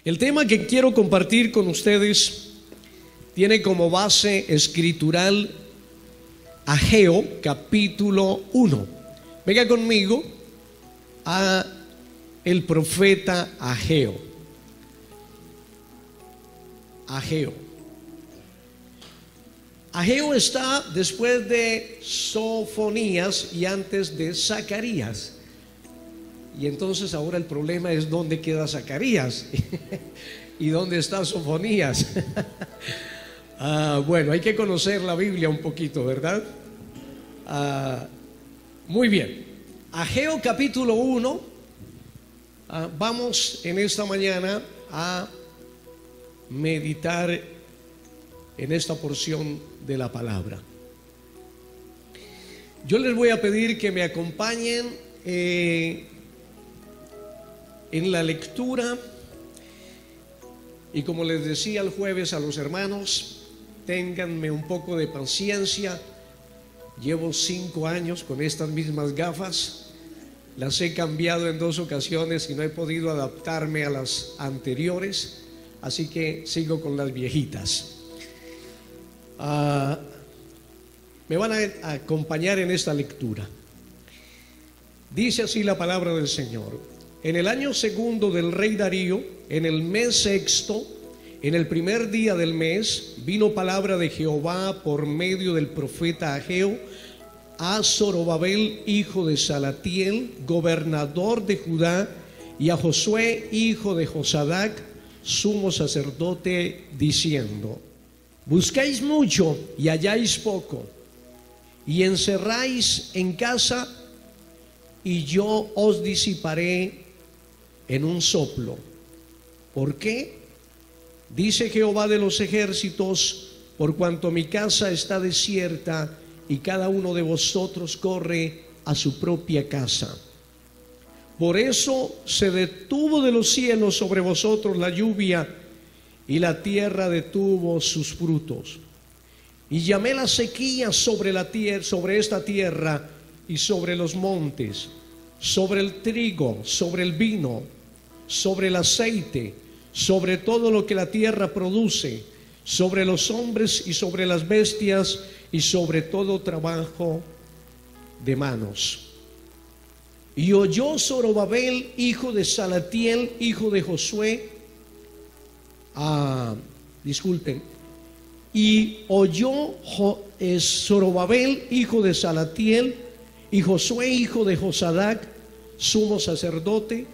El tema que quiero compartir con ustedes tiene como base escritural Ageo capítulo 1. Venga conmigo a el profeta Ageo. Ageo está después de Sofonías y antes de Zacarías. Y entonces ahora el problema es dónde queda Zacarías y dónde está Sofonías. Bueno, hay que conocer la Biblia un poquito, ¿verdad? Muy bien. Ageo capítulo 1. Vamos en esta mañana a meditar en esta porción de la palabra. Yo les voy a pedir que me acompañen en la lectura, y como les decía el jueves a los hermanos, ténganme un poco de paciencia. Llevo 5 años con estas mismas gafas, las he cambiado en 2 ocasiones y no he podido adaptarme a las anteriores, así que sigo con las viejitas. Me van a acompañar en esta lectura. Dice así la palabra del Señor: en el año segundo del rey Darío, en el mes sexto, en el primer día del mes, vino palabra de Jehová por medio del profeta Ageo a Zorobabel, hijo de Salatiel, gobernador de Judá, y a Josué, hijo de Josadac, sumo sacerdote, diciendo: buscáis mucho y halláis poco, y encerráis en casa, y yo os disiparé en un soplo. ¿Por qué? Dice Jehová de los ejércitos: por cuanto mi casa está desierta y cada uno de vosotros corre a su propia casa. Por eso se detuvo de los cielos sobre vosotros la lluvia, y la tierra detuvo sus frutos. Y llamé la sequía sobre la tierra, sobre esta tierra y sobre los montes, sobre el trigo, sobre el vino, sobre el aceite, sobre todo lo que la tierra produce, sobre los hombres y sobre las bestias, y sobre todo trabajo de manos. Y oyó Zorobabel, hijo de Salatiel, hijo de Josué, y oyó Zorobabel, hijo de Salatiel, y Josué, hijo de Josadac, sumo sacerdote,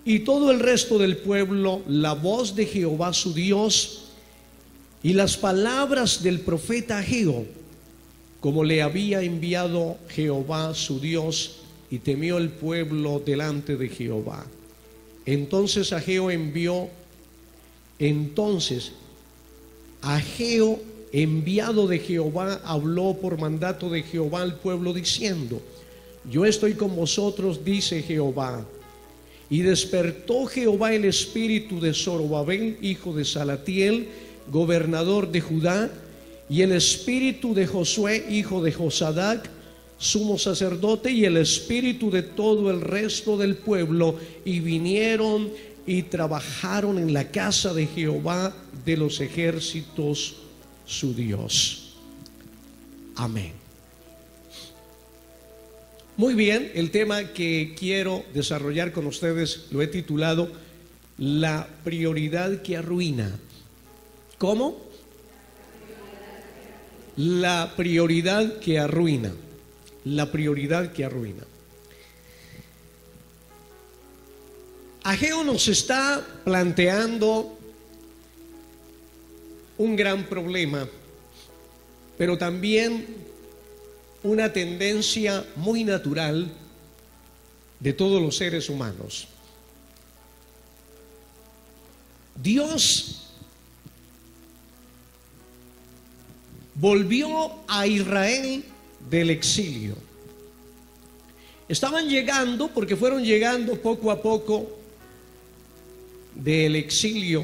y todo el resto del pueblo, la voz de Jehová su Dios, y las palabras del profeta Ageo, como le había enviado Jehová su Dios, y temió el pueblo delante de Jehová. Entonces Ageo, enviado de Jehová, habló por mandato de Jehová al pueblo diciendo: yo estoy con vosotros, dice Jehová. Y despertó Jehová el espíritu de Zorobabel, hijo de Salatiel, gobernador de Judá, y el espíritu de Josué, hijo de Josadac, sumo sacerdote, y el espíritu de todo el resto del pueblo, y vinieron y trabajaron en la casa de Jehová de los ejércitos, su Dios. Amén. Muy bien, el tema que quiero desarrollar con ustedes lo he titulado La prioridad que arruina. ¿Cómo? La prioridad que arruina. La prioridad que arruina. Ageo nos está planteando un gran problema, pero también una tendencia muy natural de todos los seres humanos. Dios volvió a Israel del exilio. Estaban llegando, porque fueron llegando poco a poco del exilio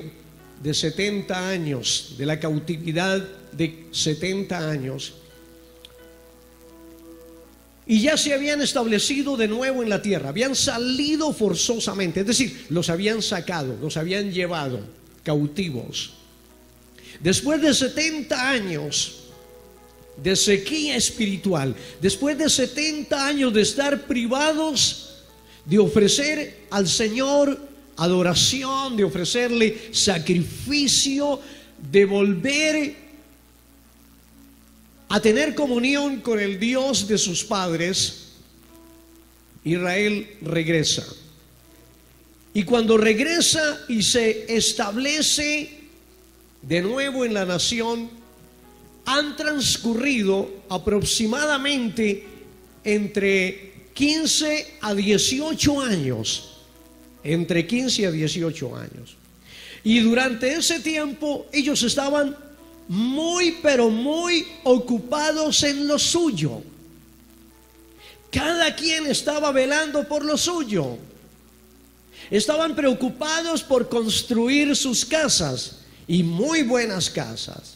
de 70 años, de la cautividad de 70 años. y ya se habían establecido de nuevo en la tierra. Habían salido forzosamente, es decir, los habían sacado, los habían llevado cautivos. Después de 70 años de sequía espiritual, después de 70 años de estar privados de ofrecer al Señor adoración, de ofrecerle sacrificio, de volver a tener comunión con el Dios de sus padres, Israel regresa. Y cuando regresa y se establece de nuevo en la nación, han transcurrido aproximadamente entre 15 a 18 años. Entre 15 a 18 años. Y durante ese tiempo ellos estaban muy, pero muy ocupados en lo suyo. Cada quien estaba velando por lo suyo. Estaban preocupados por construir sus casas, y muy buenas casas.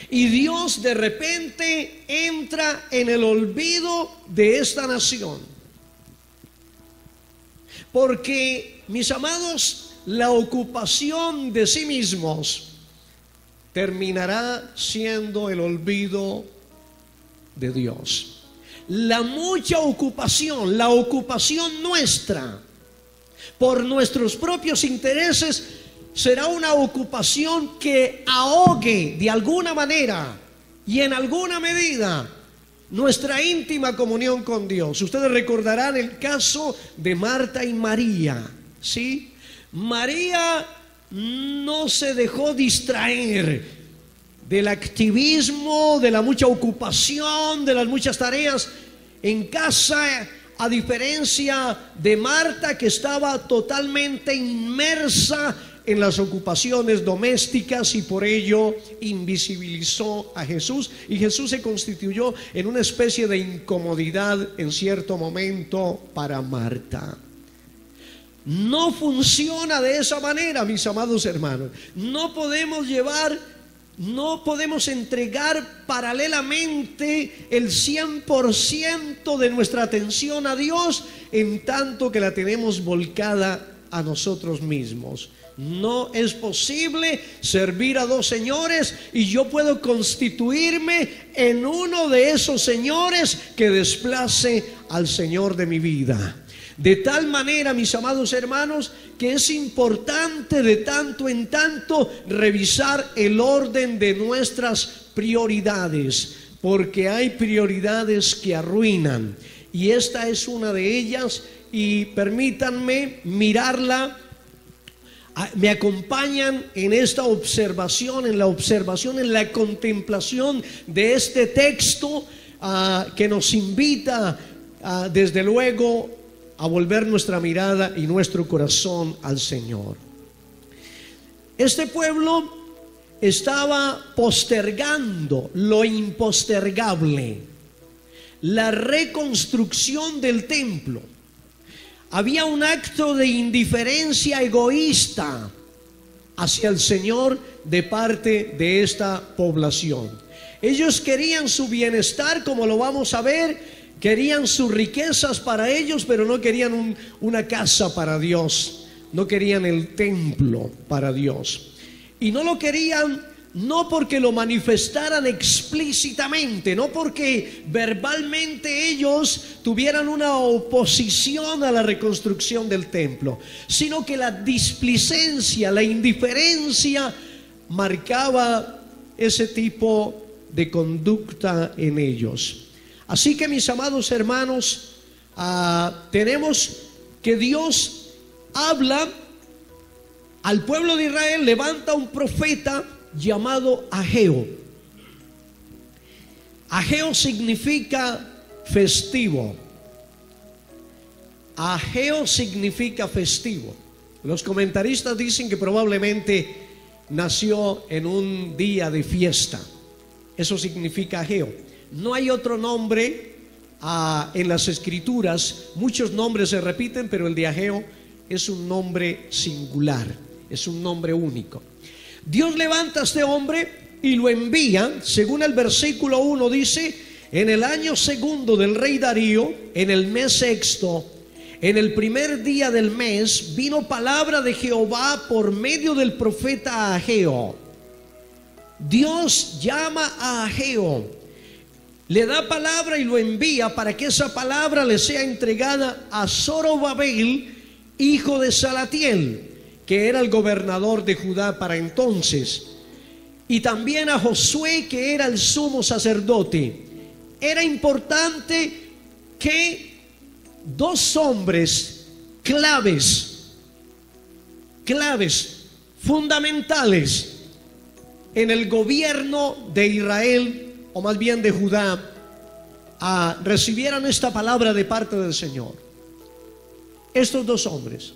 Y Dios de repente entra en el olvido de esta nación. Porque, mis amados, la ocupación de sí mismos terminará siendo el olvido de Dios. La mucha ocupación, la ocupación nuestra por nuestros propios intereses, será una ocupación que ahogue de alguna manera y en alguna medida nuestra íntima comunión con Dios. Ustedes recordarán el caso de Marta y María, ¿sí? María no se dejó distraer del activismo, de la mucha ocupación, de las muchas tareas en casa, a diferencia de Marta, que estaba totalmente inmersa en las ocupaciones domésticas, y por ello invisibilizó a Jesús, y Jesús se constituyó en una especie de incomodidad en cierto momento para Marta. No funciona de esa manera, mis amados hermanos. No podemos entregar paralelamente el 100% de nuestra atención a Dios en tanto que la tenemos volcada a nosotros mismos. No es posible servir a dos señores, y yo puedo constituirme en uno de esos señores que desplace al Señor de mi vida. De tal manera, mis amados hermanos, que es importante de tanto en tanto revisar el orden de nuestras prioridades, porque hay prioridades que arruinan, y esta es una de ellas. Y permítanme mirarla. Me acompañan en esta observación, en la contemplación de este texto que nos invita desde luego a volver nuestra mirada y nuestro corazón al Señor. Este pueblo estaba postergando lo impostergable, la reconstrucción del templo. Había un acto de indiferencia egoísta hacia el Señor de parte de esta población. Ellos querían su bienestar, como lo vamos a ver, querían sus riquezas para ellos, pero no querían una casa para Dios, no querían el templo para Dios. Y no lo querían no porque lo manifestaran explícitamente, no porque verbalmente ellos tuvieran una oposición a la reconstrucción del templo, sino que la displicencia, la indiferencia marcaba ese tipo de conducta en ellos. Así que, mis amados hermanos, tenemos que Dios habla al pueblo de Israel, levanta un profeta llamado Ageo. Ageo significa festivo. Ageo significa festivo. Los comentaristas dicen que probablemente nació en un día de fiesta. Eso significa Ageo. No hay otro nombre en las escrituras. Muchos nombres se repiten, pero el de Ageo es un nombre singular, es un nombre único. Dios levanta a este hombre y lo envía. Según el versículo 1 dice: En el año segundo del rey Darío, en el mes sexto, en el primer día del mes, vino palabra de Jehová por medio del profeta Ageo. Dios llama a Ageo, le da palabra y lo envía para que esa palabra le sea entregada a Zorobabel, hijo de Salatiel, que era el gobernador de Judá para entonces, y también a Josué, que era el sumo sacerdote. Era importante que dos hombres claves, fundamentales en el gobierno de Israel, o más bien de Judá, recibieran esta palabra de parte del Señor. Estos dos hombres,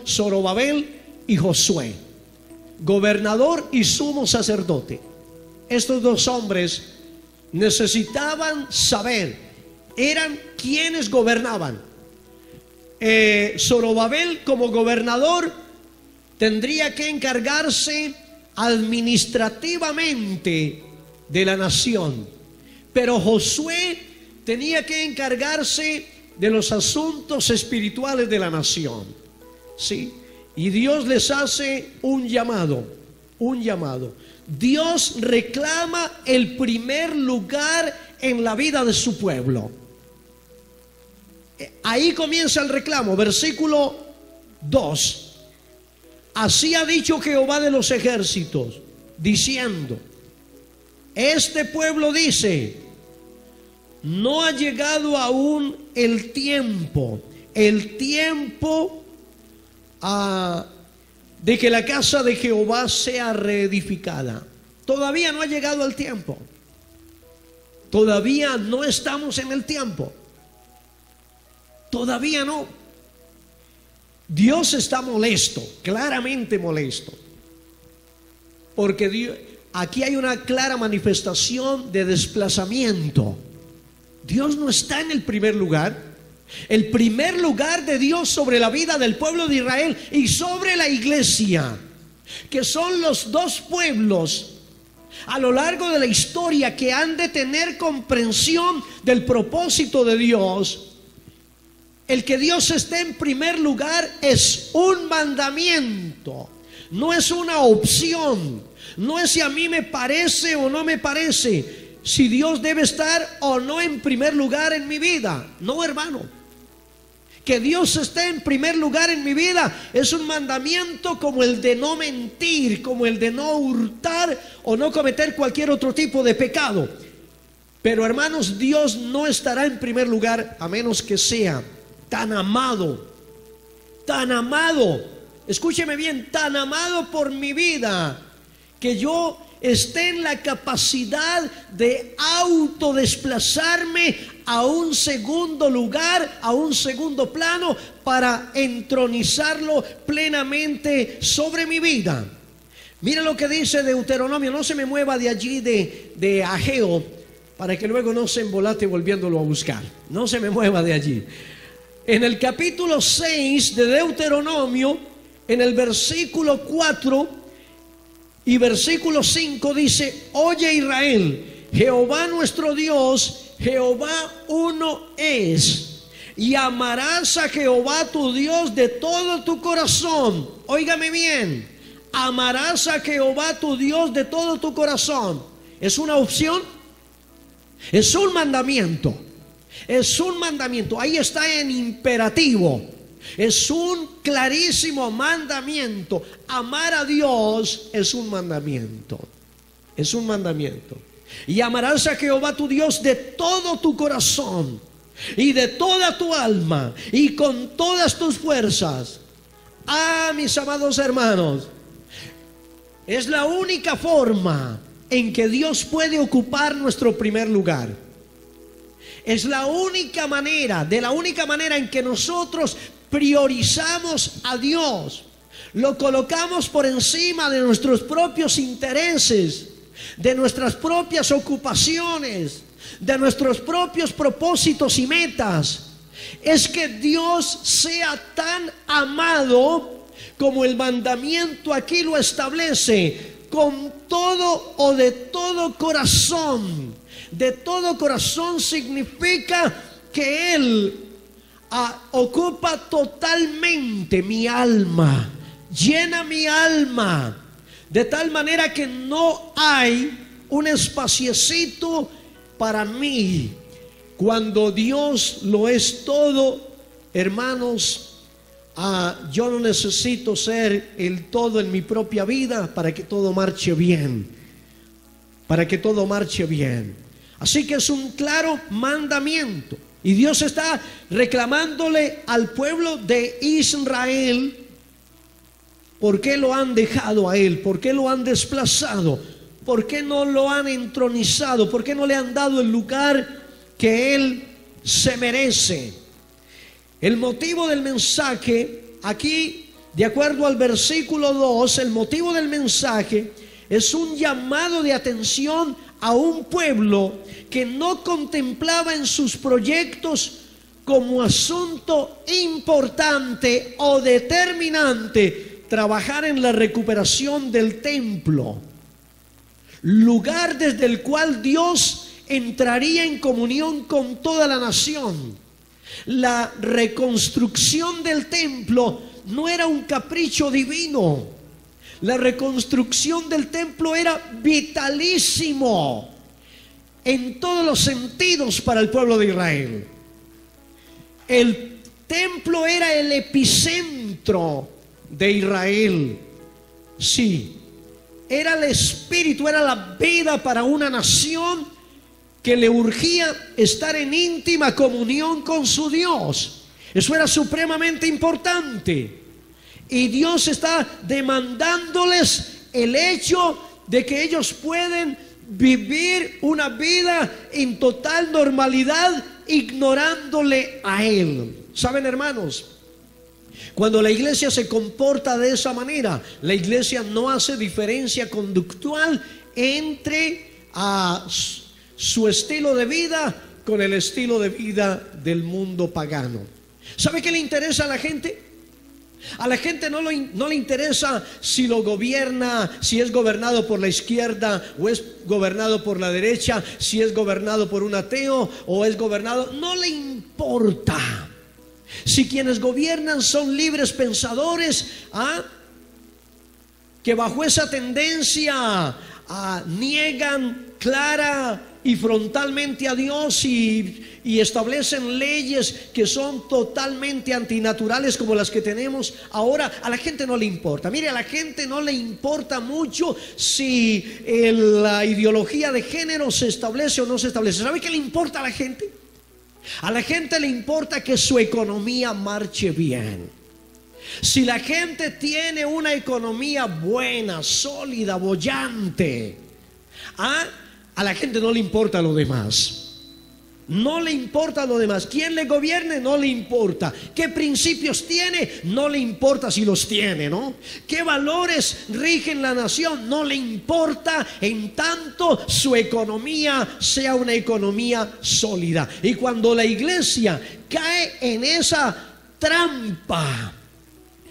Zorobabel y Josué, gobernador y sumo sacerdote. Estos dos hombres necesitaban saber, eran quienes gobernaban. Zorobabel, como gobernador, tendría que encargarse administrativamente de la nación, pero Josué tenía que encargarse de los asuntos espirituales de la nación. ¿Sí? Y Dios les hace un llamado. Dios reclama el primer lugar en la vida de su pueblo. Ahí comienza el reclamo, versículo 2. Así ha dicho Jehová de los ejércitos, diciendo: este pueblo dice, no ha llegado aún el tiempo de que la casa de Jehová sea reedificada. Todavía no ha llegado el tiempo. Todavía no estamos en el tiempo. Todavía no. Dios está molesto, claramente molesto, porque aquí hay una clara manifestación de desplazamiento. Dios no está en el primer lugar. El primer lugar de Dios sobre la vida del pueblo de Israel y sobre la iglesia, que son los dos pueblos a lo largo de la historia que han de tener comprensión del propósito de Dios. El que Dios esté en primer lugar es un mandamiento, no es una opción, no es si a mí me parece o no me parece, si Dios debe estar o no en primer lugar en mi vida. No, hermano. Que Dios esté en primer lugar en mi vida es un mandamiento como el de no mentir, como el de no hurtar o no cometer cualquier otro tipo de pecado. Pero, hermanos, Dios no estará en primer lugar a menos que sea tan amado, escúcheme bien, tan amado por mi vida, que yo esté en la capacidad de autodesplazarme a un segundo lugar, a un segundo plano, para entronizarlo plenamente sobre mi vida. Mira lo que dice Deuteronomio. No se me mueva de allí de Ageo, para que luego no se embolate volviéndolo a buscar. No se me mueva de allí. En el capítulo 6 de Deuteronomio, en el versículo 4 y versículo 5 dice: oye Israel, Jehová nuestro Dios, Jehová uno es, y amarás a Jehová tu Dios de todo tu corazón. Óigame bien, amarás a Jehová tu Dios de todo tu corazón. ¿Es una opción? Es un mandamiento. Es un mandamiento. Ahí está en imperativo. Es un clarísimo mandamiento. Amar a Dios es un mandamiento. Es un mandamiento. Y amarás a Jehová tu Dios de todo tu corazón y de toda tu alma y con todas tus fuerzas. Mis amados hermanos, es la única forma en que Dios puede ocupar nuestro primer lugar. Es la única manera, de la única manera en que nosotros priorizamos a Dios, lo colocamos por encima de nuestros propios intereses, de nuestras propias ocupaciones, de nuestros propios propósitos y metas. Es que Dios sea tan amado como el mandamiento aquí lo establece, con todo o de todo corazón. De todo corazón significa que Él ocupa totalmente mi alma, llena mi alma, de tal manera que no hay un espaciecito para mí. Cuando Dios lo es todo, hermanos, yo no necesito ser el todo en mi propia vida para que todo marche bien, para que todo marche bien. Así que es un claro mandamiento. Y Dios está reclamándole al pueblo de Israel: ¿por qué lo han dejado a Él? ¿Por qué lo han desplazado? ¿Por qué no lo han entronizado? ¿Por qué no le han dado el lugar que Él se merece? El motivo del mensaje aquí, de acuerdo al versículo 2, el motivo del mensaje es un llamado de atención a un pueblo que no contemplaba en sus proyectos como asunto importante o determinante trabajar en la recuperación del templo, lugar desde el cual Dios entraría en comunión con toda la nación. La reconstrucción del templo no era un capricho divino. La reconstrucción del templo era vitalísimo en todos los sentidos para el pueblo de Israel. El templo era el epicentro de Israel. Sí, era el espíritu, era la vida para una nación que le urgía estar en íntima comunión con su Dios. Eso era supremamente importante. Y Dios está demandándoles el hecho de que ellos pueden vivir una vida en total normalidad ignorándole a Él. ¿Saben, hermanos? Cuando la iglesia se comporta de esa manera, la iglesia no hace diferencia conductual entre su estilo de vida con el estilo de vida del mundo pagano. ¿Sabe qué le interesa a la gente? A la gente no le interesa si lo gobierna, si es gobernado por la izquierda o es gobernado por la derecha, si es gobernado por un ateo o es gobernado, no le importa. Si quienes gobiernan son libres pensadores, que bajo esa tendencia niegan clara y frontalmente a Dios y establecen leyes que son totalmente antinaturales como las que tenemos ahora, a la gente no le importa. Mire, a la gente no le importa mucho si la ideología de género se establece o no se establece. ¿Sabe qué le importa a la gente? A la gente le importa que su economía marche bien. Si la gente tiene una economía buena, sólida, boyante, a la gente no le importa lo demás. No le importa lo demás. ¿Quién le gobierne? No le importa. ¿Qué principios tiene? No le importa si los tiene, ¿no? ¿Qué valores rigen la nación? No le importa, en tanto su economía sea una economía sólida. Y cuando la iglesia cae en esa trampa,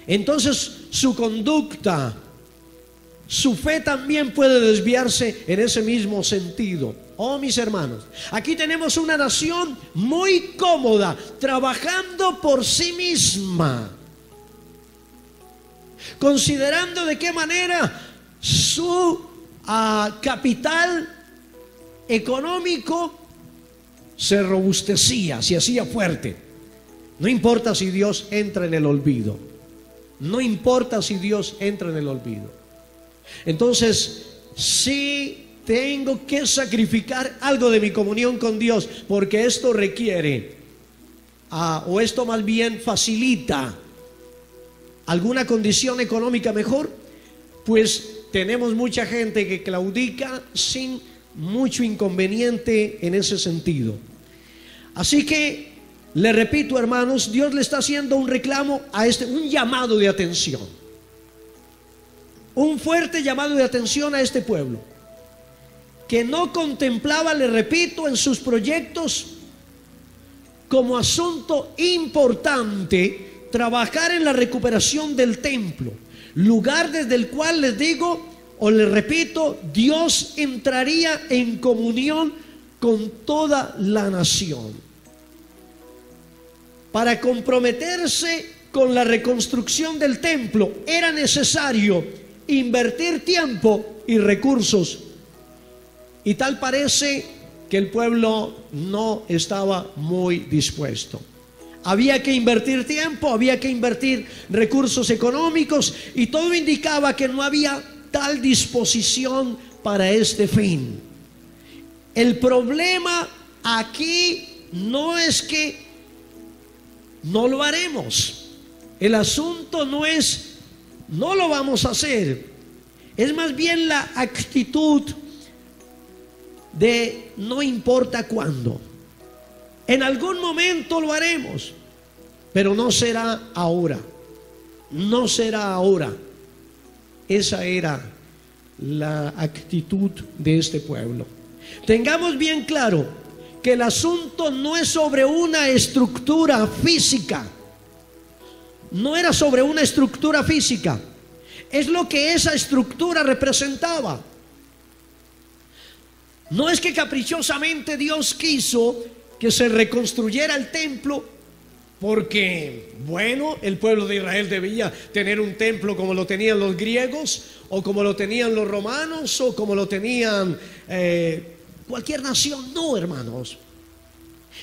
entonces su conducta, su fe también puede desviarse en ese mismo sentido. Oh, mis hermanos, aquí tenemos una nación muy cómoda, trabajando por sí misma, considerando de qué manera su capital económico se robustecía, se hacía fuerte. No importa si Dios entra en el olvido. No importa si Dios entra en el olvido. Entonces, sí tengo que sacrificar algo de mi comunión con Dios, porque esto requiere, o esto más bien facilita alguna condición económica mejor. Pues tenemos mucha gente que claudica sin mucho inconveniente en ese sentido. Así que, le repito, hermanos, Dios le está haciendo un reclamo un llamado de atención. Un fuerte llamado de atención a este pueblo, que no contemplaba, le repito, en sus proyectos como asunto importante trabajar en la recuperación del templo, lugar desde el cual, les digo, o le repito, Dios entraría en comunión con toda la nación. Para comprometerse con la reconstrucción del templo era necesario invertir tiempo y recursos. Y tal parece que el pueblo no estaba muy dispuesto. Había que invertir tiempo, había que invertir recursos económicos y todo indicaba que no había tal disposición para este fin. El problema aquí no es que no lo haremos. El asunto no es no lo vamos a hacer. Es más bien la actitud de no importa cuándo. En algún momento lo haremos, pero no será ahora. No será ahora. Esa era la actitud de este pueblo. Tengamos bien claro que el asunto no es sobre una estructura física. No era sobre una estructura física. Es lo que esa estructura representaba. No es que caprichosamente Dios quiso que se reconstruyera el templo porque, bueno, el pueblo de Israel debía tener un templo como lo tenían los griegos, o como lo tenían los romanos, o como lo tenían cualquier nación. No, hermanos.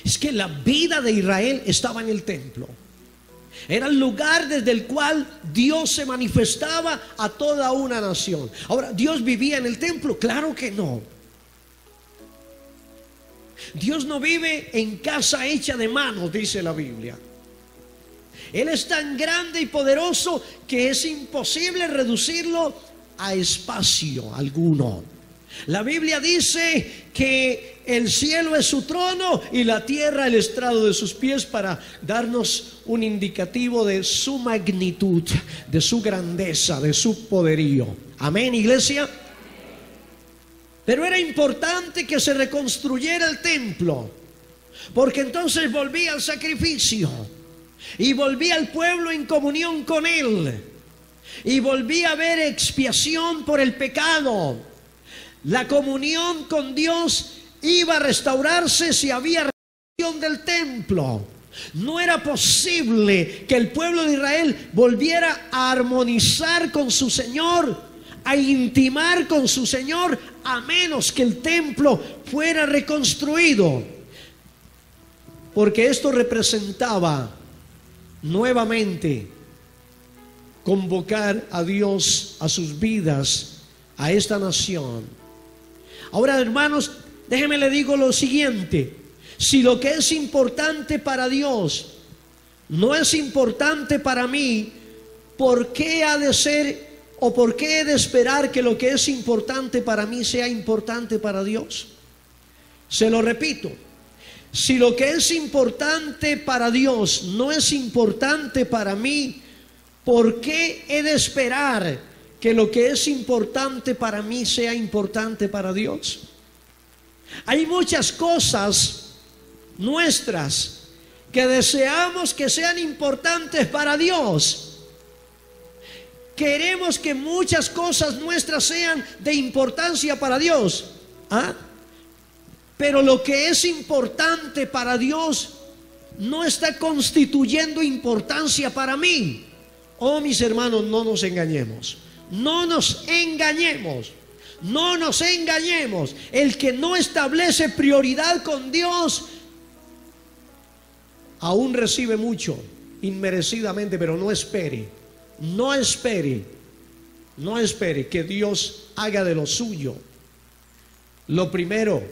Es que la vida de Israel estaba en el templo. Era el lugar desde el cual Dios se manifestaba a toda una nación. Ahora, ¿Dios vivía en el templo? Claro que no. Dios no vive en casa hecha de manos, dice la Biblia. Él es tan grande y poderoso que es imposible reducirlo a espacio alguno. La Biblia dice que el cielo es su trono y la tierra el estrado de sus pies, para darnos un indicativo de su magnitud, de su grandeza, de su poderío. Amén, iglesia. Pero era importante que se reconstruyera el templo, porque entonces volvía al sacrificio y volvía el pueblo en comunión con él, y volvía a haber expiación por el pecado. La comunión con Dios iba a restaurarse si había restauración del templo. No era posible que el pueblo de Israel volviera a armonizar con su Señor, a intimar con su Señor, a menos que el templo fuera reconstruido, porque esto representaba nuevamente convocar a Dios a sus vidas, a esta nación. Ahora, hermanos, déjenme le digo lo siguiente: si lo que es importante para Dios no es importante para mí, ¿por qué ha de ser o por qué he de esperar que lo que es importante para mí sea importante para Dios? Se lo repito: si lo que es importante para Dios no es importante para mí, ¿por qué he de esperar que lo que es importante para mí sea importante para Dios? Hay muchas cosas nuestras que deseamos que sean importantes para Dios. Queremos que muchas cosas nuestras sean de importancia para Dios. Pero lo que es importante para Dios no está constituyendo importancia para mí. Oh, mis hermanos, no nos engañemos. No nos engañemos. No nos engañemos. El que no establece prioridad con Dios aún recibe mucho inmerecidamente, pero no espere. No espere que Dios haga de lo suyo lo primero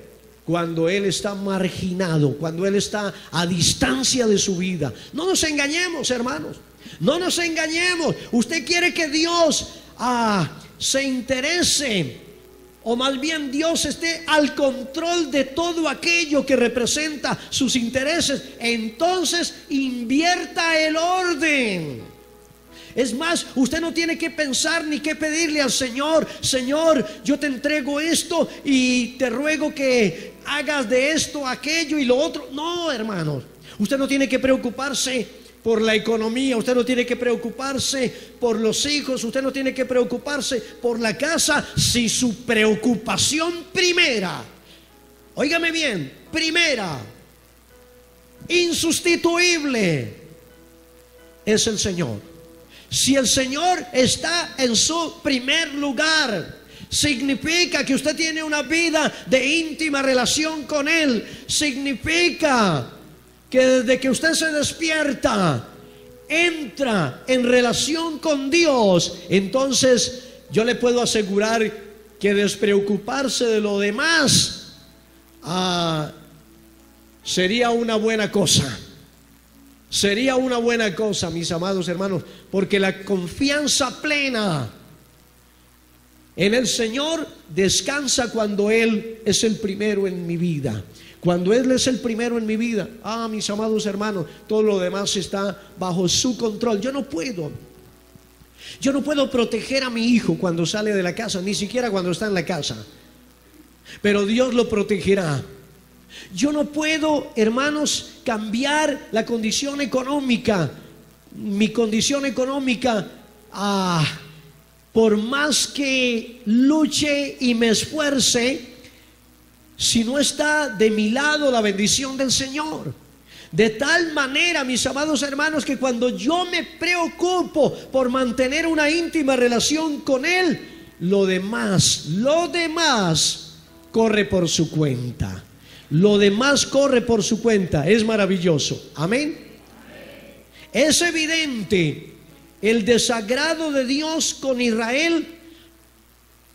cuando Él está marginado, cuando Él está a distancia de su vida. No nos engañemos, hermanos. No nos engañemos. Usted quiere que Dios se interese, o más bien Dios esté al control de todo aquello que representa sus intereses. Entonces invierta el orden. Es más, usted no tiene que pensar ni que pedirle al Señor: Señor, yo te entrego esto y te ruego que hagas de esto aquello y lo otro. No, hermanos, usted no tiene que preocuparse por la economía, usted no tiene que preocuparse por los hijos, usted no tiene que preocuparse por la casa, si su preocupación primera, óigame bien, primera, insustituible, es el Señor. Si el Señor está en su primer lugar, significa que usted tiene una vida de íntima relación con Él. Significa que desde que usted se despierta, entra en relación con Dios. Entonces yo le puedo asegurar que despreocuparse de lo demás sería una buena cosa. Sería una buena cosa, mis amados hermanos, porque la confianza plena en el Señor descansa cuando Él es el primero en mi vida. Cuando Él es el primero en mi vida, mis amados hermanos, todo lo demás está bajo su control. Yo no puedo proteger a mi hijo cuando sale de la casa, ni siquiera cuando está en la casa, pero Dios lo protegerá. Yo no puedo, hermanos, cambiar la condición económica, mi condición económica, por más que luche y me esfuerce, si no está de mi lado la bendición del Señor. De tal manera, mis amados hermanos, que cuando yo me preocupo por mantener una íntima relación con Él, lo demás corre por su cuenta. Lo demás corre por su cuenta. Es maravilloso. Amén. Es evidente el desagrado de Dios con Israel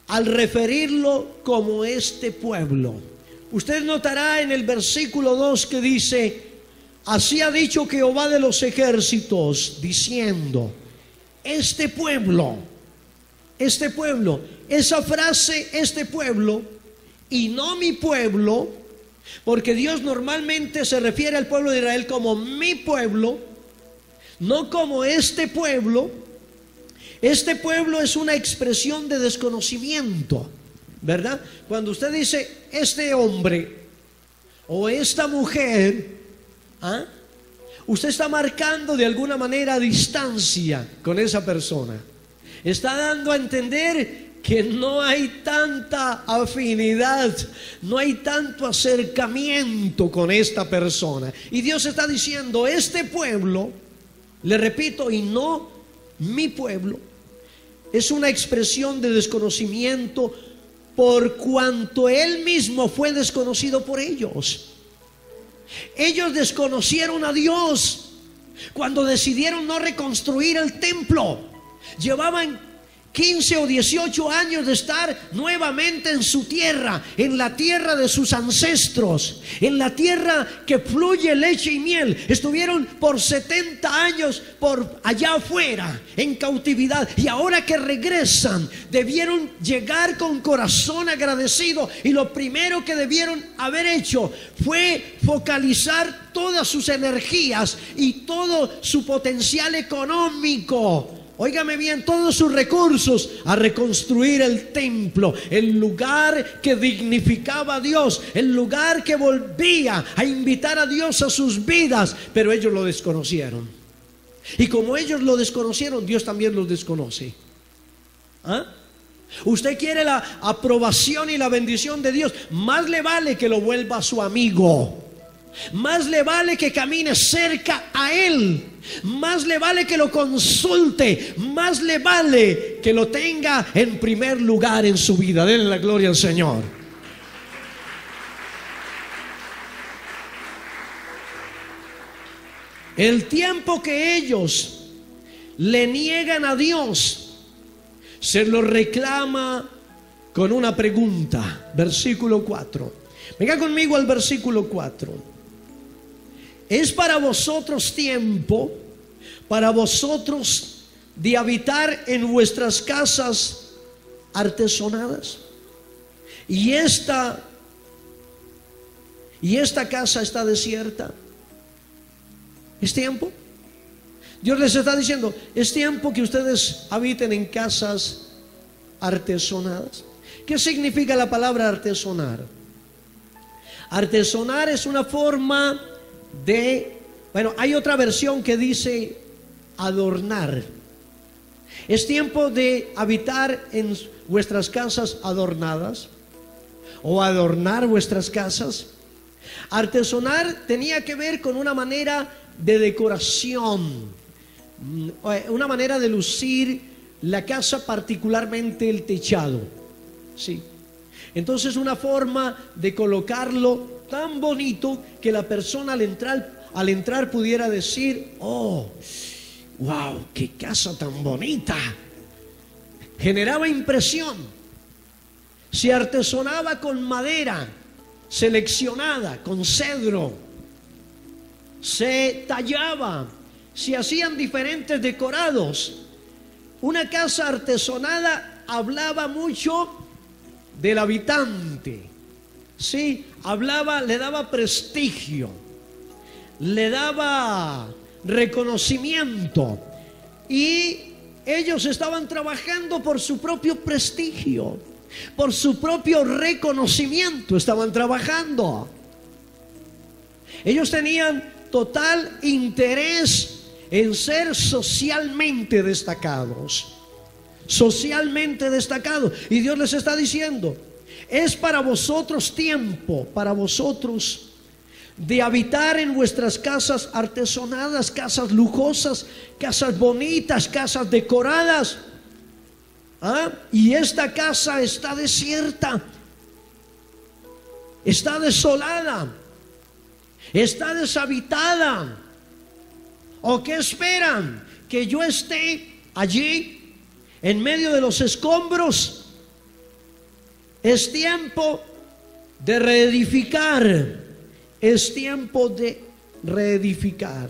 al referirlo como este pueblo. Usted notará en el versículo 2 que dice: así ha dicho Jehová de los ejércitos, diciendo, este pueblo, esa frase, este pueblo, y no mi pueblo, porque Dios normalmente se refiere al pueblo de Israel como mi pueblo, no como este pueblo. Este pueblo es una expresión de desconocimiento, ¿verdad? Cuando usted dice este hombre o esta mujer, usted está marcando de alguna manera distancia con esa persona. Está dando a entender que no hay tanta afinidad, no hay tanto acercamiento con esta persona. Y Dios está diciendo, este pueblo, le repito, y no mi pueblo, es una expresión de desconocimiento por cuanto Él mismo fue desconocido por ellos. Ellos desconocieron a Dios cuando decidieron no reconstruir el templo. Llevaban 15 o 18 años de estar nuevamente en su tierra, en la tierra de sus ancestros, en la tierra que fluye leche y miel. Estuvieron por 70 años por allá afuera en cautividad, y ahora que regresan debieron llegar con corazón agradecido, y lo primero que debieron haber hecho fue focalizar todas sus energías y todo su potencial económico, óigame bien, todos sus recursos, a reconstruir el templo, el lugar que dignificaba a Dios, el lugar que volvía a invitar a Dios a sus vidas. Pero ellos lo desconocieron, y como ellos lo desconocieron, Dios también los desconoce. Usted quiere la aprobación y la bendición de Dios, más le vale que lo vuelva su amigo. Más le vale que camine cerca a Él, más le vale que lo consulte, más le vale que lo tenga en primer lugar en su vida. Denle la gloria al Señor. El tiempo que ellos le niegan a Dios, se lo reclama con una pregunta. Versículo 4. Venga conmigo al versículo 4. ¿Es para vosotros tiempo, para vosotros de habitar en vuestras casas artesonadas? Y esta casa está desierta. ¿Es tiempo? Dios les está diciendo, es tiempo que ustedes habiten en casas artesonadas. ¿Qué significa la palabra artesonar? Artesonar es una forma de Bueno, hay otra versión que dice adornar. Es tiempo de habitar en vuestras casas adornadas o adornar vuestras casas. Artesonar tenía que ver con una manera de decoración, una manera de lucir la casa, particularmente el techado. Sí. Entonces, una forma de colocarlo tan bonito que la persona al entrar pudiera decir: oh, wow, qué casa tan bonita. Generaba impresión. Se artesonaba con madera seleccionada, con cedro. Se tallaba, se hacían diferentes decorados. Una casa artesonada hablaba mucho del habitante. Sí, le daba prestigio, le daba reconocimiento, y ellos estaban trabajando por su propio prestigio, por su propio reconocimiento. Estaban trabajando. Ellos tenían total interés en ser socialmente destacados. Socialmente destacados. Y Dios les está diciendo: es para vosotros tiempo, para vosotros, de habitar en vuestras casas artesonadas, casas lujosas, casas bonitas, casas decoradas. Y esta casa está desierta, está desolada, está deshabitada. ¿O qué esperan? ¿Que yo esté allí en medio de los escombros? Es tiempo de reedificar. Es tiempo de reedificar.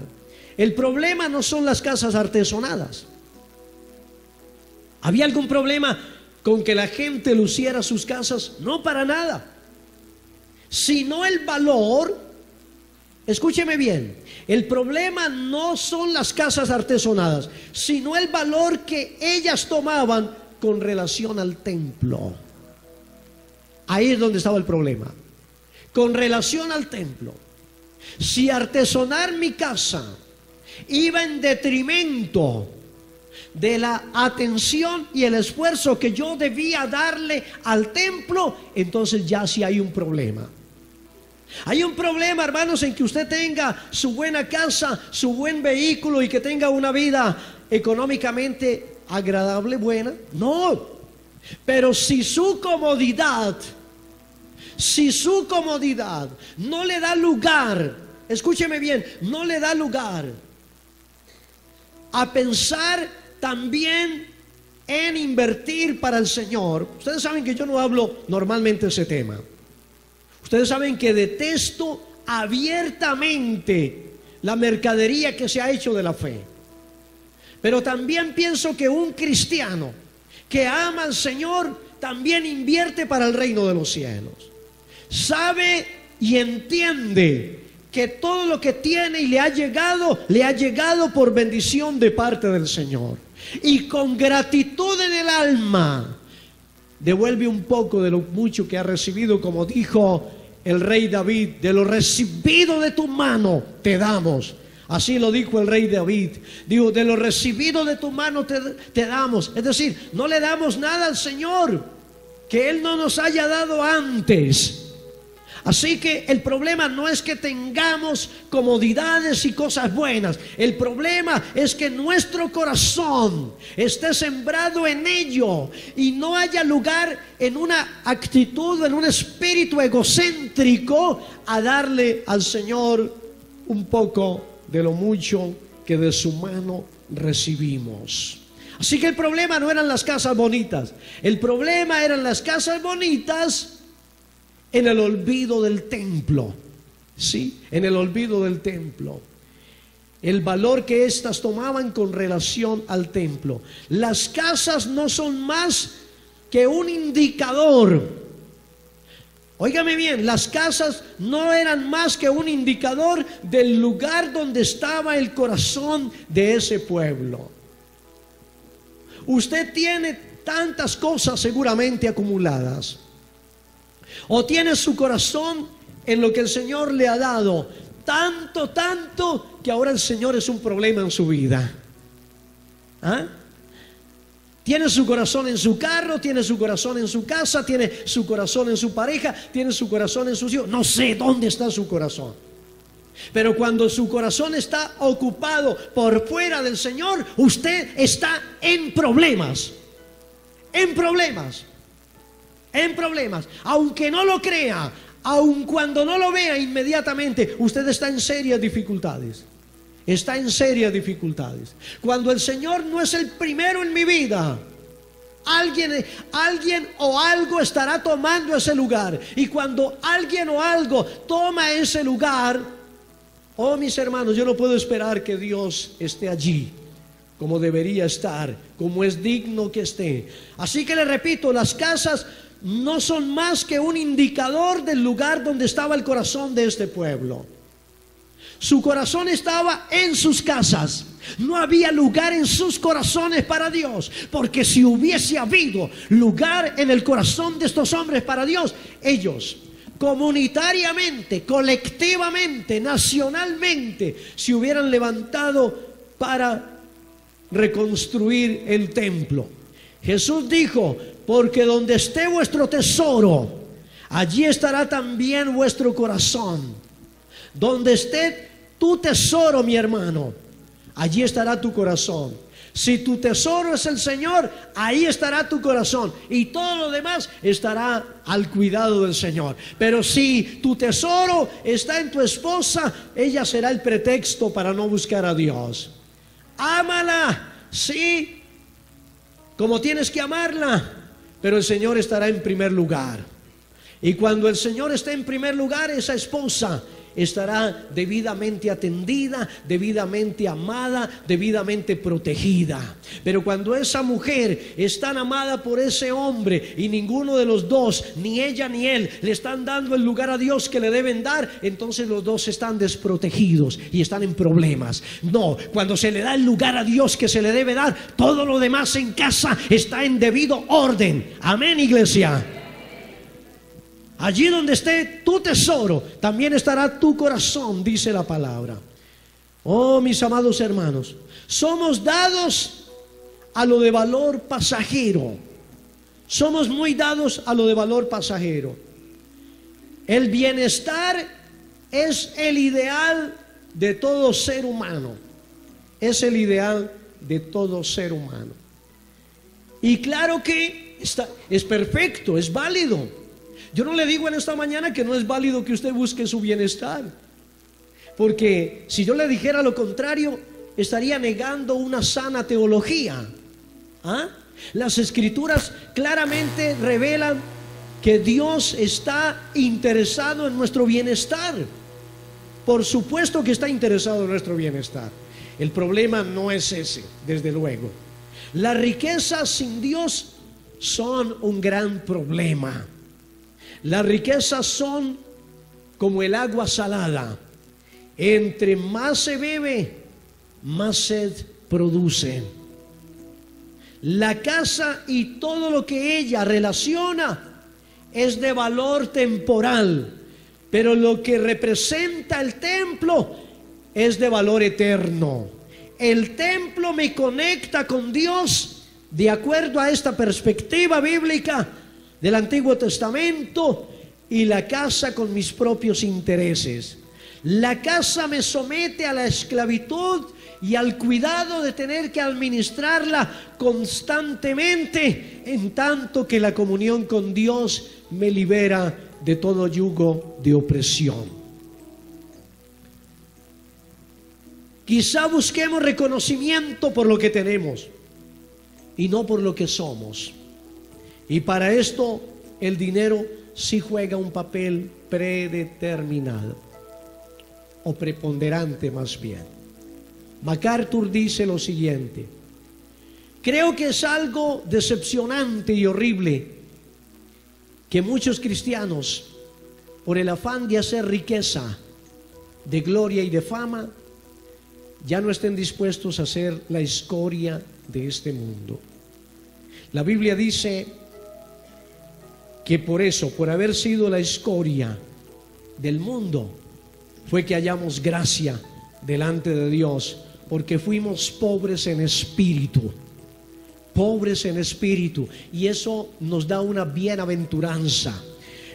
El problema no son las casas artesonadas. ¿Había algún problema con que la gente luciera sus casas? No, para nada. Sino el valor. Escúcheme bien. El problema no son las casas artesonadas, sino el valor que ellas tomaban con relación al templo. Ahí es donde estaba el problema. Con relación al templo. Si artesonar mi casa iba en detrimento de la atención y el esfuerzo que yo debía darle al templo, entonces ya sí hay un problema. Hay un problema, hermanos, en que usted tenga su buena casa, su buen vehículo y que tenga una vida económicamente agradable, buena. No, pero si su comodidad no le da lugar, escúcheme bien, no le da lugar a pensar también en invertir para el Señor. Ustedes saben que yo no hablo normalmente de ese tema. Ustedes saben que detesto abiertamente la mercadería que se ha hecho de la fe. Pero también pienso que un cristiano que ama al Señor también invierte para el reino de los cielos. Sabe y entiende que todo lo que tiene y le ha llegado por bendición de parte del Señor. Y con gratitud en el alma devuelve un poco de lo mucho que ha recibido, como dijo el rey David: de lo recibido de tu mano te damos. Así lo dijo el rey David. Digo, de lo recibido de tu mano te damos. Es decir, no le damos nada al Señor que Él no nos haya dado antes. Así que el problema no es que tengamos comodidades y cosas buenas. El problema es que nuestro corazón esté sembrado en ello y no haya lugar en una actitud, en un espíritu egocéntrico, a darle al Señor un poco de lo mucho que de su mano recibimos. Así que el problema no eran las casas bonitas. El problema eran las casas bonitas en el olvido del templo. Sí, en el olvido del templo. El valor que éstas tomaban con relación al templo. Las casas no son más que un indicador. Óigame bien, las casas no eran más que un indicador del lugar donde estaba el corazón de ese pueblo. Usted tiene tantas cosas seguramente acumuladas, o tiene su corazón en lo que el Señor le ha dado, tanto que ahora el Señor es un problema en su vida? ¿Ah? Tiene su corazón en su carro, tiene su corazón en su casa, tiene su corazón en su pareja, tiene su corazón en sus hijos. No sé dónde está su corazón. Pero cuando su corazón está ocupado por fuera del Señor, usted está en problemas. En problemas. En problemas. Aunque no lo crea, aun cuando no lo vea inmediatamente, usted está en serias dificultades. Está en serias dificultades. Cuando el Señor no es el primero en mi vida, alguien o algo estará tomando ese lugar. Y cuando alguien o algo toma ese lugar, oh mis hermanos, yo no puedo esperar que Dios esté allí como debería estar, como es digno que esté. Así que le repito, las casas no son más que un indicador del lugar donde estaba el corazón de este pueblo. Su corazón estaba en sus casas. No había lugar en sus corazones para Dios. Porque si hubiese habido lugar en el corazón de estos hombres para Dios, ellos comunitariamente, colectivamente, nacionalmente, se hubieran levantado para reconstruir el templo. Jesús dijo: porque donde esté vuestro tesoro, allí estará también vuestro corazón. Donde esté tu tesoro, mi hermano, allí estará tu corazón. Si tu tesoro es el Señor, ahí estará tu corazón, y todo lo demás estará al cuidado del Señor. Pero si tu tesoro está en tu esposa, ella será el pretexto para no buscar a Dios. Ámala, sí, como tienes que amarla, pero el Señor estará en primer lugar. Y cuando el Señor esté en primer lugar, esa esposa estará debidamente atendida, debidamente amada, debidamente protegida. Pero cuando esa mujer es tan amada por ese hombre y ninguno de los dos, ni ella ni él, le están dando el lugar a Dios que le deben dar, entonces los dos están desprotegidos y están en problemas. No, cuando se le da el lugar a Dios que se le debe dar, todo lo demás en casa está en debido orden. Amén, iglesia. Allí donde esté tu tesoro, también estará tu corazón, dice la palabra. Oh, mis amados hermanos, somos dados a lo de valor pasajero. Somos muy dados a lo de valor pasajero. El bienestar es el ideal de todo ser humano. Es el ideal de todo ser humano. Y claro que es perfecto, es válido. Yo no le digo en esta mañana que no es válido que usted busque su bienestar, porque si yo le dijera lo contrario, estaría negando una sana teología. ¿Ah? Las Escrituras claramente revelan que Dios está interesado en nuestro bienestar. Por supuesto que está interesado en nuestro bienestar. El problema no es ese, desde luego. Las riquezas sin Dios son un gran problema. Las riquezas son como el agua salada. Entre más se bebe, más sed produce. La casa y todo lo que ella relaciona es de valor temporal, pero lo que representa el templo es de valor eterno. El templo me conecta con Dios de acuerdo a esta perspectiva bíblica del Antiguo Testamento, y la casa con mis propios intereses. La casa me somete a la esclavitud y al cuidado de tener que administrarla constantemente, en tanto que la comunión con Dios me libera de todo yugo de opresión. Quizá busquemos reconocimiento por lo que tenemos y no por lo que somos. Y para esto el dinero sí juega un papel predeterminado, o preponderante más bien. MacArthur dice lo siguiente: creo que es algo decepcionante y horrible que muchos cristianos, por el afán de hacer riqueza, de gloria y de fama, ya no estén dispuestos a ser la escoria de este mundo. La Biblia dice que por eso, por haber sido la escoria del mundo, fue que hallamos gracia delante de Dios, porque fuimos pobres en espíritu. Pobres en espíritu, y eso nos da una bienaventuranza.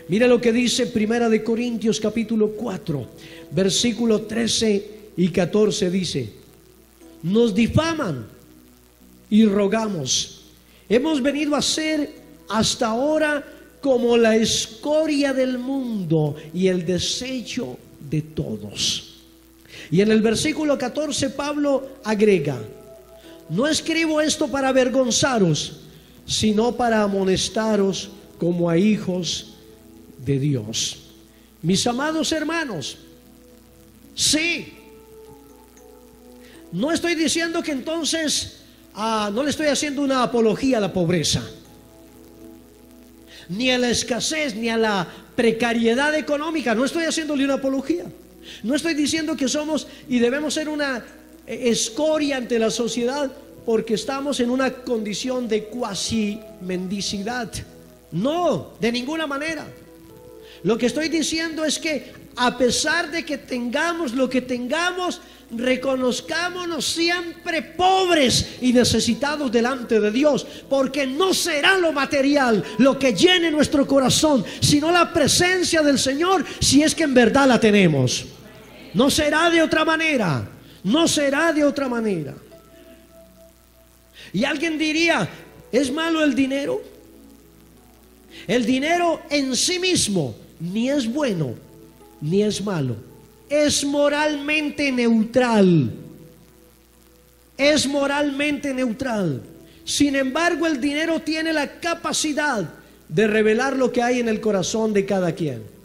Mira lo que dice Primera de Corintios capítulo 4, versículo 13 y 14, dice: nos difaman y rogamos, hemos venido a ser hasta ahora como la escoria del mundo y el desecho de todos. Y en el versículo 14 Pablo agrega: no escribo esto para avergonzaros, sino para amonestaros como a hijos de Dios. Mis amados hermanos, sí, no estoy diciendo que entonces no le estoy haciendo una apología a la pobreza, ni a la escasez, ni a la precariedad económica. No estoy haciéndole una apología. No estoy diciendo que somos y debemos ser una escoria ante la sociedad porque estamos en una condición de cuasi mendicidad. No, de ninguna manera. Lo que estoy diciendo es que a pesar de que tengamos lo que tengamos, reconozcámonos siempre pobres y necesitados delante de Dios, porque no será lo material lo que llene nuestro corazón, sino la presencia del Señor, si es que en verdad la tenemos. No será de otra manera. No será de otra manera. Y alguien diría: ¿es malo el dinero? El dinero en sí mismo ni es bueno ni es malo. Es moralmente neutral. Es moralmente neutral. Sin embargo, el dinero tiene la capacidad de revelar lo que hay en el corazón de cada quien.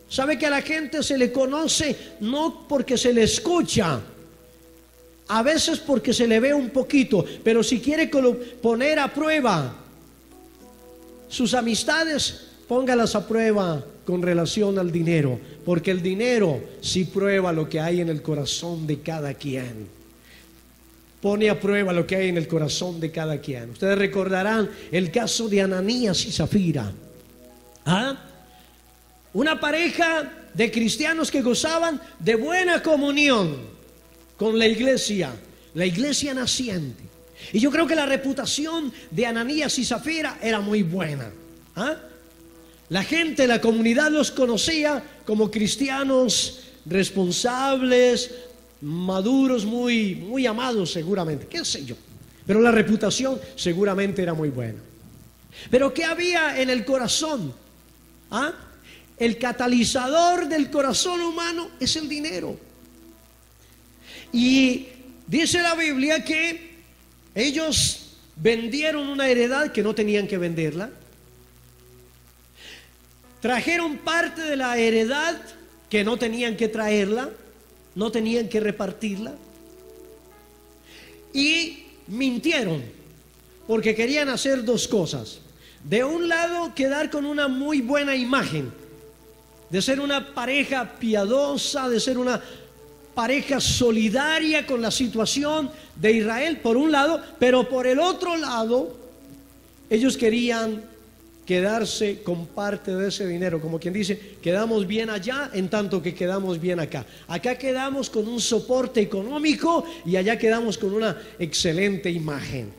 ¿Sabe que a la gente se le conoce no porque se le escucha? A veces porque se le ve un poquito, pero si quiere poner a prueba sus amistades, póngalas a prueba con relación al dinero, porque el dinero sí prueba lo que hay en el corazón de cada quien. Pone a prueba lo que hay en el corazón de cada quien. Ustedes recordarán el caso de Ananías y Zafira. Una pareja de cristianos que gozaban de buena comunión con la iglesia naciente. Y yo creo que la reputación de Ananías y Zafira era muy buena. La gente, la comunidad los conocía como cristianos responsables, maduros, muy amados seguramente, qué sé yo. Pero la reputación seguramente era muy buena. Pero ¿qué había en el corazón? El catalizador del corazón humano es el dinero. Y dice la Biblia que ellos vendieron una heredad que no tenían que venderla. Trajeron parte de la heredad que no tenían que traerla, no tenían que repartirla. Y mintieron porque querían hacer dos cosas. De un lado, quedar con una muy buena imagen de ser una pareja piadosa, de ser una pareja solidaria con la situación de Israel, por un lado, pero por el otro lado, ellos querían quedarse con parte de ese dinero, como quien dice, quedamos bien allá en tanto que quedamos bien acá. Acá quedamos con un soporte económico y allá quedamos con una excelente imagen.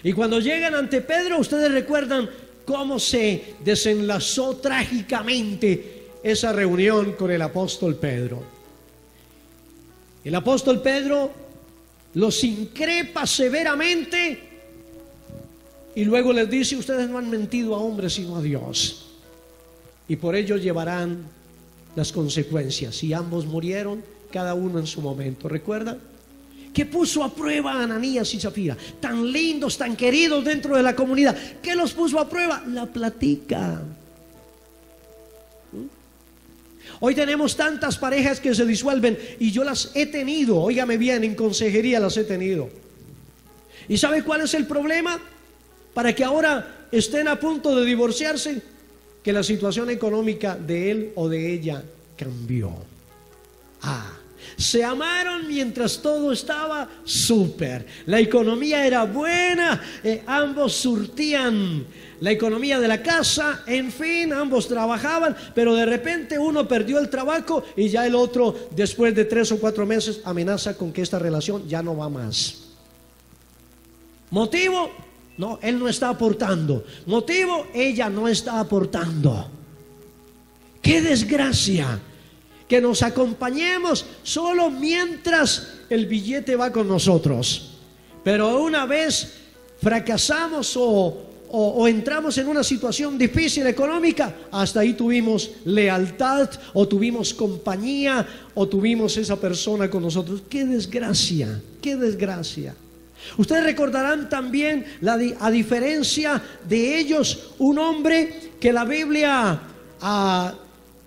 Y cuando llegan ante Pedro, ustedes recuerdan cómo se desenlazó trágicamente esa reunión con el apóstol Pedro. El apóstol Pedro los increpa severamente y luego les dice: ustedes no han mentido a hombres sino a Dios, y por ello llevarán las consecuencias. Y ambos murieron, cada uno en su momento. ¿Recuerdan? Que puso a prueba a Ananías y Zafira, tan lindos, tan queridos dentro de la comunidad. ¿Qué los puso a prueba? La plática. Hoy tenemos tantas parejas que se disuelven, y yo las he tenido, óigame bien, en consejería las he tenido. ¿Y sabe cuál es el problema? Para que ahora estén a punto de divorciarse, que la situación económica de él o de ella cambió. Se amaron mientras todo estaba súper. La economía era buena, ambos surtían la economía de la casa, en fin, ambos trabajaban, pero de repente uno perdió el trabajo y ya el otro, después de 3 o 4 meses, amenaza con que esta relación ya no va más. ¿Motivo? No, él no está aportando. ¿Motivo? Ella no está aportando. ¡Qué desgracia! Que nos acompañemos solo mientras el billete va con nosotros, pero una vez fracasamos o entramos en una situación difícil económica, hasta ahí tuvimos lealtad o tuvimos compañía o tuvimos esa persona con nosotros. ¡Qué desgracia! ¡Qué desgracia! Ustedes recordarán también, a diferencia de ellos, un hombre que la Biblia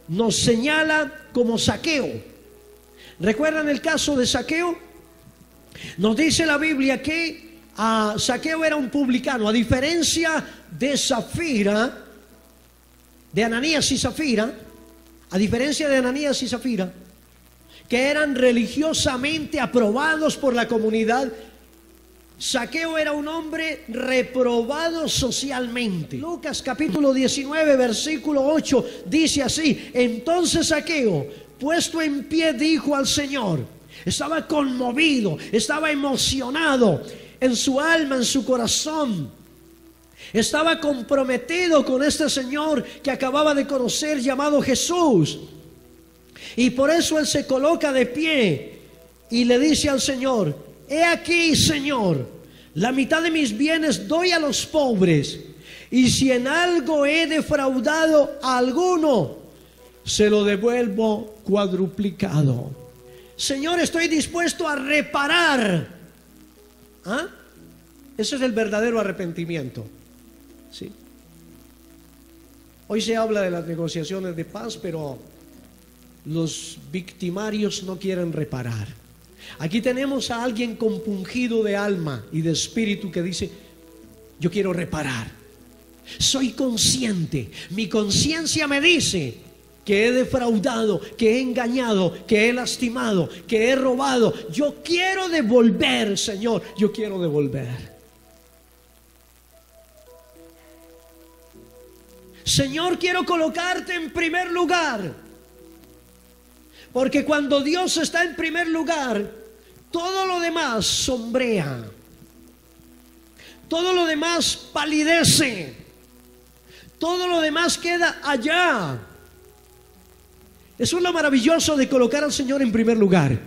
nos señala como Zaqueo. ¿Recuerdan el caso de Zaqueo? Nos dice la Biblia que Zaqueo era un publicano, a diferencia de Zafira, de Ananías y Zafira, a diferencia de Ananías y Zafira, que eran religiosamente aprobados por la comunidad. Zaqueo era un hombre reprobado socialmente. Lucas capítulo 19 versículo 8 dice así: entonces Zaqueo, puesto en pie, dijo al Señor. Estaba conmovido, estaba emocionado en su alma, en su corazón. Estaba comprometido con este Señor que acababa de conocer, llamado Jesús. Y por eso él se coloca de pie y le dice al Señor: he aquí, Señor, la mitad de mis bienes doy a los pobres, y si en algo he defraudado a alguno, se lo devuelvo cuadruplicado. Señor, estoy dispuesto a reparar. Ese es el verdadero arrepentimiento. ¿Sí? Hoy se habla de las negociaciones de paz, pero los victimarios no quieren reparar. Aquí tenemos a alguien compungido de alma y de espíritu que dice: yo quiero reparar. Soy consciente, mi conciencia me dice que he defraudado, que he engañado, que he lastimado, que he robado. Yo quiero devolver, Señor, yo quiero devolver. Señor, quiero colocarte en primer lugar, porque cuando Dios está en primer lugar, todo lo demás sombrea, todo lo demás palidece, todo lo demás queda allá. Eso es lo maravilloso de colocar al Señor en primer lugar.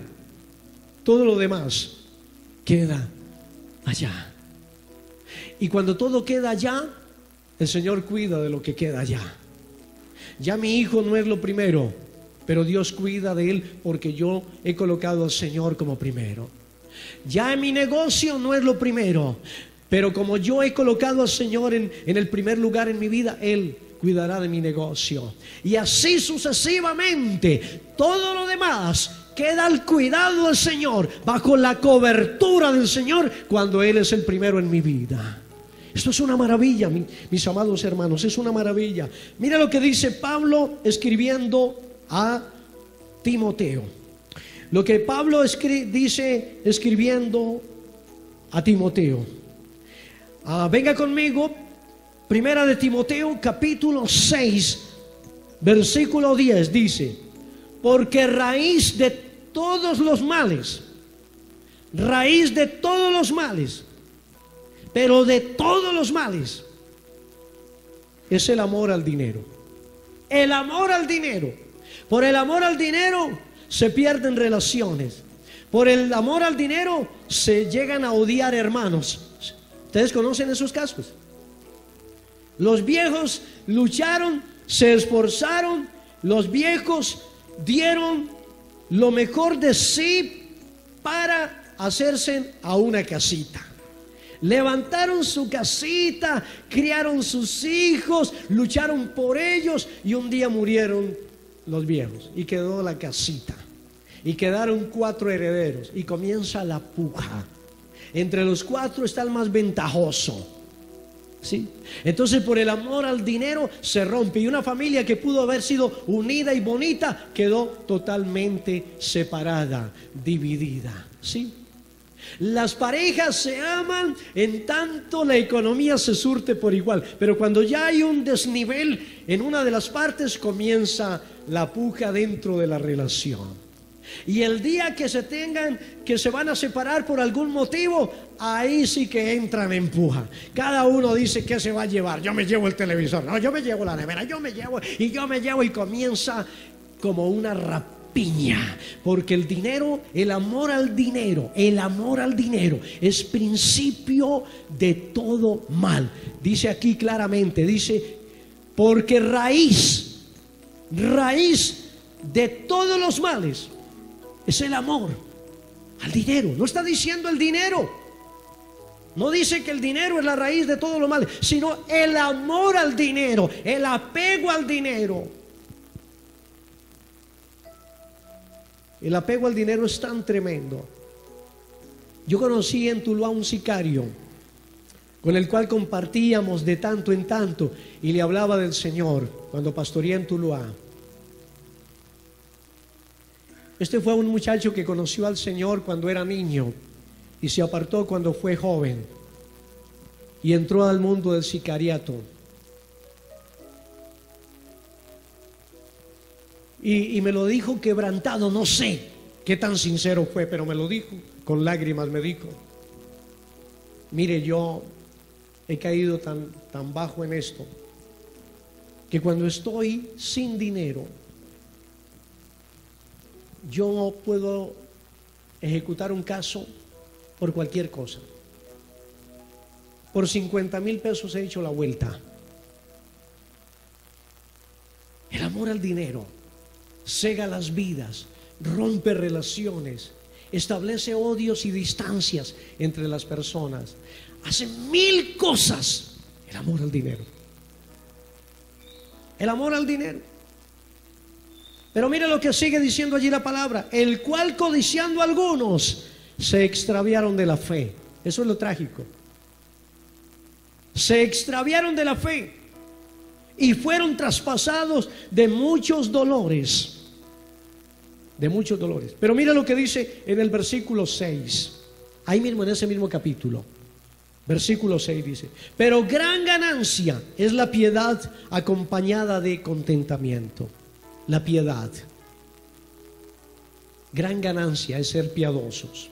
Todo lo demás queda allá. Y cuando todo queda allá, el Señor cuida de lo que queda allá. Ya mi hijo no es lo primero, pero Dios cuida de él porque yo he colocado al Señor como primero. Ya en mi negocio no es lo primero, pero como yo he colocado al Señor en el primer lugar en mi vida, Él cuidará de mi negocio. Y así sucesivamente, todo lo demás queda al cuidado del Señor, bajo la cobertura del Señor, cuando Él es el primero en mi vida. Esto es una maravilla, mis amados hermanos, es una maravilla. Mira lo que dice Pablo escribiendo a Timoteo. Lo que Pablo dice escribiendo a Timoteo. Venga conmigo, primera de Timoteo capítulo 6 versículo 10 dice: porque raíz de todos los males, pero de todos los males, es el amor al dinero. El amor al dinero. Por el amor al dinero se pierden relaciones. Por el amor al dinero se llegan a odiar hermanos. ¿Ustedes conocen esos casos? Los viejos lucharon, se esforzaron, los viejos dieron lo mejor de sí para hacerse a una casita. Levantaron su casita, criaron sus hijos, lucharon por ellos, y un día murieron los viejos y quedó la casita. Y quedaron 4 herederos y comienza la puja. Entre los 4 está el más ventajoso. ¿Sí? Entonces por el amor al dinero se rompe, y una familia que pudo haber sido unida y bonita quedó totalmente separada, dividida. ¿Sí? Las parejas se aman en tanto la economía se surte por igual, pero cuando ya hay un desnivel en una de las partes, comienza la puja dentro de la relación. Y el día que se van a separar por algún motivo, ahí sí que entran en puja. Cada uno dice qué se va a llevar. Yo me llevo el televisor, no, yo me llevo la nevera, yo me llevo, y comienza como una rapiña, porque el dinero, el amor al dinero es principio de todo mal. Dice aquí claramente, dice, porque raíz de todos los males es el amor al dinero. No está diciendo el dinero, no dice que el dinero es la raíz de todos los males, sino el amor al dinero, el apego al dinero. El apego al dinero es tan tremendo. Yo conocí en Tuluá un sicario con el cual compartíamos de tanto en tanto, y le hablaba del Señor cuando pastoreé en Tuluá. Este fue un muchacho que conoció al Señor cuando era niño y se apartó cuando fue joven y entró al mundo del sicariato. Y me lo dijo quebrantado, no sé qué tan sincero fue, pero me lo dijo con lágrimas. Me dijo: mire, yo he caído tan bajo en esto que cuando estoy sin dinero, yo puedo ejecutar un caso por cualquier cosa. Por 50,000 pesos he hecho la vuelta. El amor al dinero cega las vidas, rompe relaciones, establece odios y distancias entre las personas, hace 1000 cosas. El amor al dinero. El amor al dinero. Pero mire lo que sigue diciendo allí la palabra: el cual codiciando algunos se extraviaron de la fe. Eso es lo trágico. Se extraviaron de la fe y fueron traspasados de muchos dolores. De muchos dolores. Pero mire lo que dice en el versículo 6, ahí mismo en ese mismo capítulo. Versículo 6 dice: pero gran ganancia es la piedad acompañada de contentamiento. La piedad, gran ganancia es ser piadosos,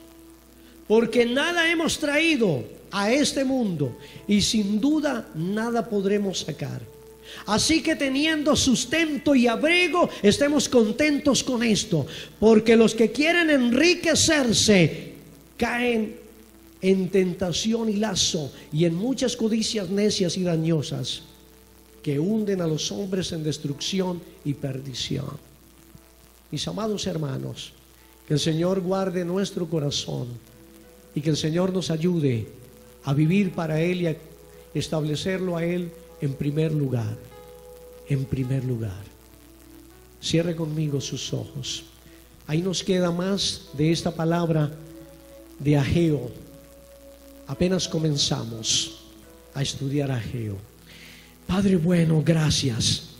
porque nada hemos traído a este mundo y sin duda nada podremos sacar. Así que teniendo sustento y abrigo, estemos contentos con esto, porque los que quieren enriquecerse caen en tentación y lazo y en muchas codicias necias y dañosas, que hunden a los hombres en destrucción y perdición. Mis amados hermanos, que el Señor guarde nuestro corazón y que el Señor nos ayude a vivir para Él y a establecerlo a Él en primer lugar. En primer lugar. Cierre conmigo sus ojos. Ahí nos queda más de esta palabra de Ageo. Apenas comenzamos a estudiar Ageo. Padre bueno, gracias